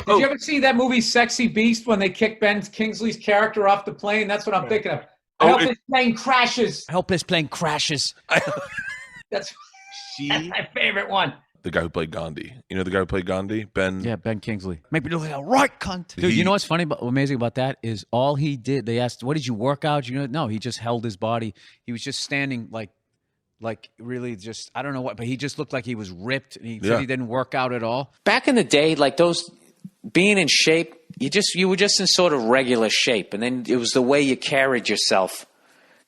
Did you ever see that movie Sexy Beast when they kick Ben Kingsley's character off the plane? That's what I'm thinking of. I hope his plane crashes. I hope his plane crashes. That's my favorite one. The guy who played Gandhi. You know the guy who played Gandhi? Ben. Yeah, Ben Kingsley. Make me look like a right cunt. Dude, you know what's funny, amazing about that is all he did, they asked, what did you work out? You know, no, he just held his body. He was just standing like really just, I don't know what, but he just looked like he was ripped. And he said he didn't work out at all. Back in the day, like those, being in shape, you were just in sort of regular shape. And then it was the way you carried yourself.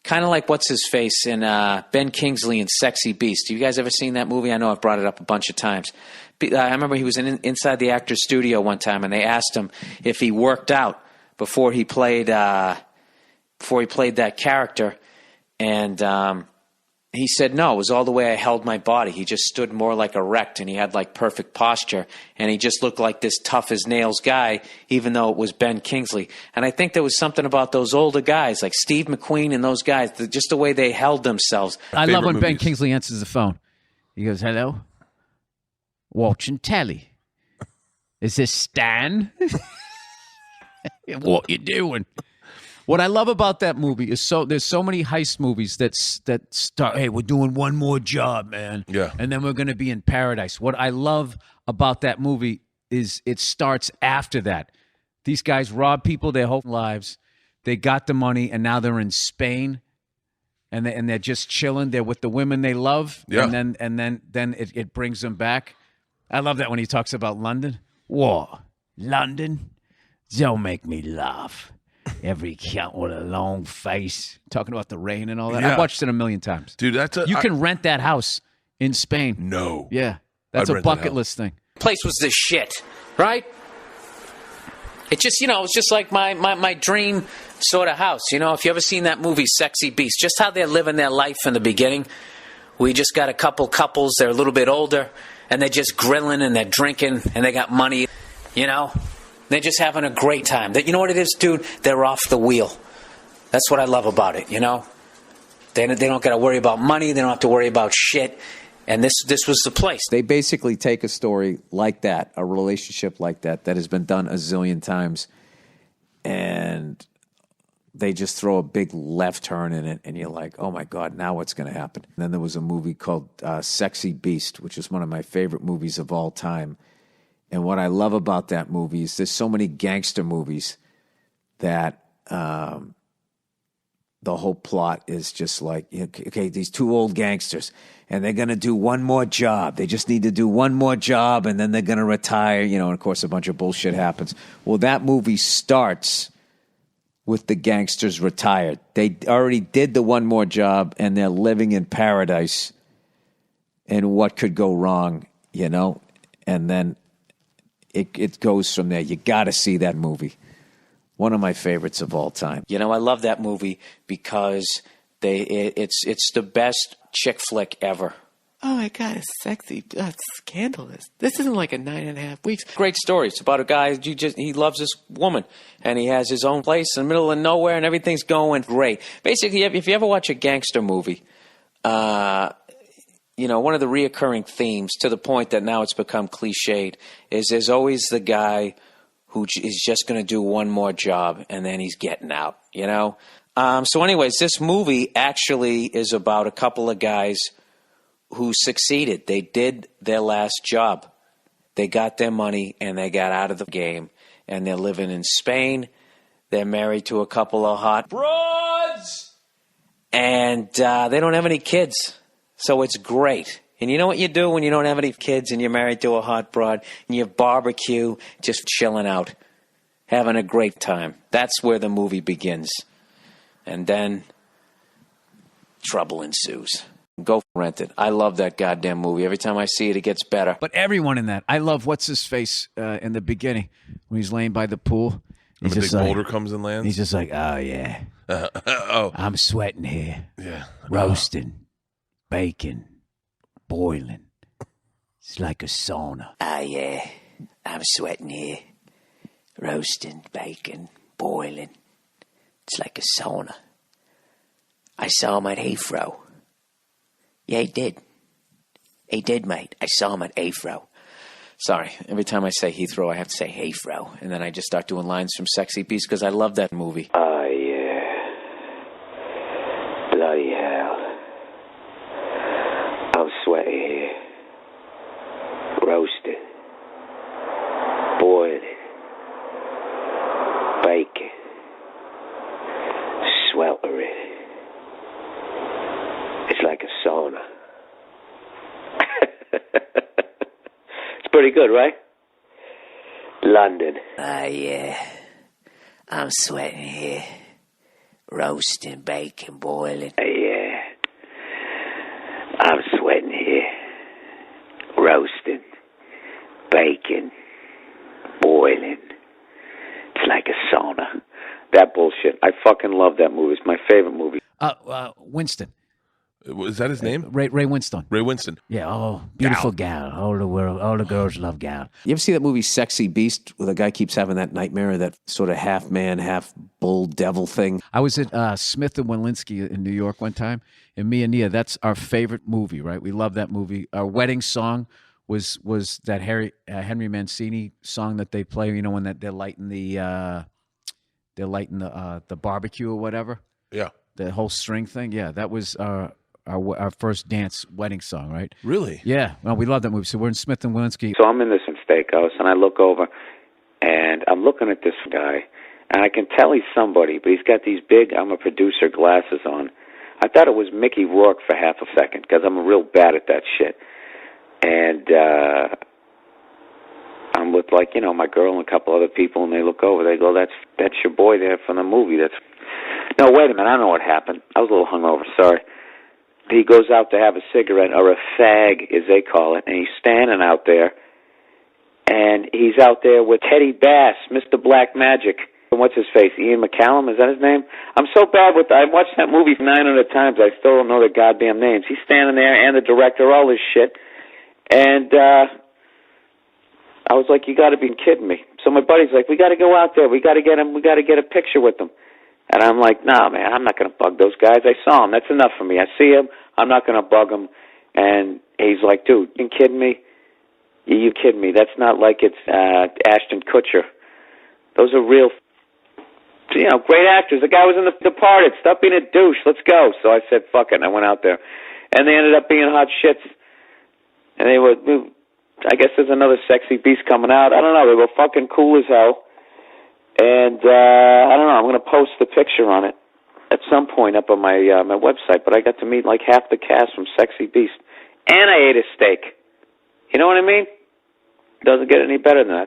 Kind of like what's his face in Ben Kingsley in Sexy Beast. Have you guys ever seen that movie? I know I've brought it up a bunch of times. I remember he was inside the actor's studio one time, and they asked him if he worked out before he played that character, and he said no. It was all the way I held my body. He just stood more like erect, and he had like perfect posture, and he just looked like this tough as nails guy, even though it was Ben Kingsley. And I think there was something about those older guys, like Steve McQueen and those guys, just the way they held themselves. I love when Ben Kingsley answers the phone. He goes, "Hello, watching telly. Is this Stan? What you doing?" What I love about that movie is there's so many heist movies that start, hey, we're doing one more job, man. Yeah. And then we're going to be in paradise. What I love about that movie is it starts after that. These guys rob people their whole lives. They got the money, and now they're in Spain, and they're just chilling. They're with the women they love, and then it brings them back. I love that when he talks about London. What? London? Don't make me laugh. Every cunt with a long face, talking about the rain and all that. Yeah. I've watched it a million times. Dude, you can rent that house in Spain. No. Yeah. That's a bucket list thing. Place was the shit, right? It just, it's just like my dream sort of house. If you ever seen that movie, Sexy Beast, just how they're living their life in the beginning. We just got a couple couples, they're a little bit older, and they're just grilling and they're drinking and they got money, They're just having a great time. You know what it is, dude? They're off the wheel. That's what I love about it, They don't got to worry about money. They don't have to worry about shit. And this was the place. They basically take a story like that, a relationship like that has been done a zillion times, and they just throw a big left turn in it, and you're like, oh, my God, now what's going to happen? And then there was a movie called Sexy Beast, which is one of my favorite movies of all time. And what I love about that movie is there's so many gangster movies that the whole plot is just like, okay, these two old gangsters, and they're going to do one more job. They just need to do one more job, and then they're going to retire, and of course a bunch of bullshit happens. Well, that movie starts with the gangsters retired. They already did the one more job, and they're living in paradise, and what could go wrong, And then it goes from there. You got to see that movie. One of my favorites of all time. I love that movie because it's the best chick flick ever. Oh my God, it's sexy. It's scandalous. This isn't like a 9.5 weeks. Great story. It's about a guy he loves this woman, and he has his own place in the middle of nowhere, and everything's going great. Basically, if you ever watch a gangster movie, one of the reoccurring themes, to the point that now it's become cliched, is there's always the guy who is just going to do one more job and then he's getting out, So anyways, this movie actually is about a couple of guys who succeeded. They did their last job. They got their money and they got out of the game, and they're living in Spain. They're married to a couple of hot broads, and they don't have any kids. So it's great. And you know what you do when you don't have any kids and you're married to a hot broad, and you barbecue, just chilling out, having a great time. That's where the movie begins. And then trouble ensues. Go rent it. I love that goddamn movie. Every time I see it, it gets better. But everyone in that. I love what's-his-face in the beginning when he's laying by the pool. When the big boulder comes and lands? He's just like, oh, yeah. I'm sweating here. Yeah. Roasting. Bacon, boiling. It's like a sauna. Ah, yeah. I'm sweating here. Roasting, bacon, boiling. It's like a sauna. I saw him at Heathrow. Yeah, he did. He did, mate. I saw him at Heathrow. Sorry, every time I say Heathrow, I have to say Hayfro, and then I just start doing lines from Sexy Beast because I love that movie. Oh, yeah. Bloody hell. I'm sweating here. Roasted. Boiled. Bacon. Sweltering. It's like a sauna. It's pretty good, right? London. Yeah. I'm sweating here. Roasting, bacon, boiling. Yeah. I'm sweating here. Roasting. Bacon. Boiling. It's like a sauna. That bullshit. I fucking love that movie. It's my favorite movie. Winston. Is that his name? Ray Winston. Ray Winston. Yeah. Oh, beautiful gal. All the girls love gal. You ever see that movie Sexy Beast, where the guy keeps having that nightmare, that sort of half man, half bull devil thing? I was at Smith and Walensky in New York one time, and me and Nia, that's our favorite movie, right? We love that movie. Our wedding song was that Henry Mancini song that they play, you know, when they're lighting the barbecue or whatever. Yeah. The whole string thing. Yeah, that was our first dance wedding song, right? Really? Yeah. Well, we love that movie. So we're in Smith and Walensky. So I'm in this steakhouse, and I look over, and I'm looking at this guy, and I can tell he's somebody, but he's got these big, I'm a producer, glasses on. I thought it was Mickey Rourke for half a second, because I'm real bad at that shit. And I'm with, like, you know, my girl and a couple other people, and they look over, they go, that's your boy there from the movie. No, wait a minute, I know what happened. I was a little hungover, sorry. He goes out to have a cigarette, or a fag, as they call it, and he's standing out there, and he's out there with Teddy Bass, Mr. Black Magic. What's his face? Ian McCallum, is that his name? I'm so bad with that. I've watched that movie 900 times. I still don't know the goddamn names. He's standing there, and the director, all this shit. And I was like, you got to be kidding me. So my buddy's like, we got to go out there. We got to get him. We got to get a picture with him. And I'm like, nah, man, I'm not going to bug those guys. I saw him. That's enough for me. I see him. I'm not going to bug him. And he's like, dude, you kidding me? You kidding me? That's not like it's Ashton Kutcher. Those are real, you know, great actors. The guy was in The Departed. Stop being a douche. Let's go. So I said, fuck it. And I went out there. And they ended up being hot shits. And they were, I guess there's another Sexy Beast coming out. I don't know. They were fucking cool as hell. And I don't know. I'm going to post the picture on it at some point up on my my website. But I got to meet like half the cast from Sexy Beast, and I ate a steak. You know what I mean? Doesn't get any better than that.